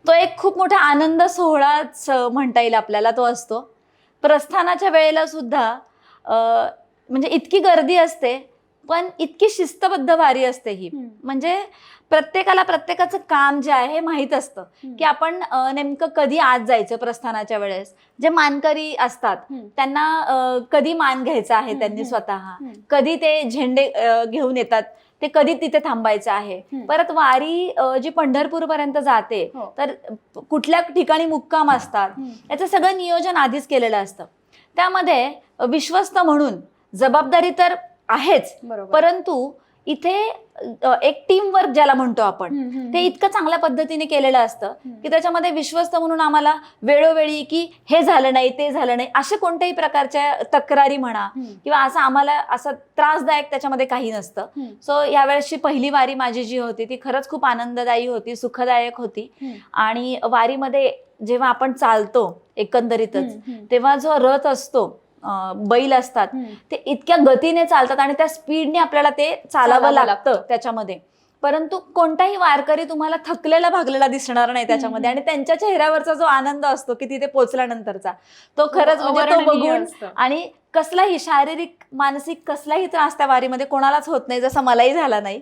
तो एक खूप मोठा आनंद सोहळाच म्हणता येईल आपल्याला तो असतो. प्रस्थानाच्या वेळेला सुद्धा म्हणजे इतकी गर्दी असते, पण इतकी शिस्तबद्ध वारी असते ही. म्हणजे प्रत्येकाला प्रत्येकाचं काम जे आहे हे माहीत असतं की आपण नेमकं कधी आत जायचं प्रस्थानाच्या वेळेस. जे मानकरी असतात त्यांना कधी मान घ्यायचा आहे त्यांनी स्वतः, कधी ते झेंडे घेऊन येतात, ते कधी तिथे थांबायचं आहे. परत वारी जी पंढरपूर पर्यंत जाते तर कुठल्या ठिकाणी मुक्काम असतात, याचं सगळं नियोजन आधीच केलेलं असतं. त्यामध्ये विश्वस्त म्हणून जबाबदारी तर आहेच, परंतु इथे एक टीम वर्क ज्याला म्हणतो आपण, ते इतकं चांगल्या पद्धतीने केलेलं असतं की त्याच्यामध्ये विश्वस्त म्हणून आम्हाला वेळोवेळी की हे झालं नाही ते झालं नाही असे कोणत्याही प्रकारच्या तक्रारी म्हणा किंवा असं आम्हाला असं त्रासदायक त्याच्यामध्ये काही नसतं. सो यावेळेसची पहिली वारी माझी जी होती ती खरंच खूप आनंददायी होती, सुखदायक होती. आणि वारीमध्ये जेव्हा आपण चालतो एकंदरीतच, तेव्हा जो रथ असतो, बैल असतात, ते इतक्या गतीने चालतात आणि त्या स्पीडने आपल्याला ते चालावं लागतं त्याच्यामध्ये. परंतु कोणताही वारकरी तुम्हाला थकलेला भागलेला दिसणार नाही त्याच्यामध्ये. आणि त्यांच्या चेहऱ्यावरचा जो आनंद असतो की तिथे पोहोचल्यानंतरचा, तो खरंच म्हणजे तो बघून, आणि कसलाही शारीरिक मानसिक कसलाही त्रास त्या वारीमध्ये कोणालाच होत नाही, जसा मलाही झाला नाही.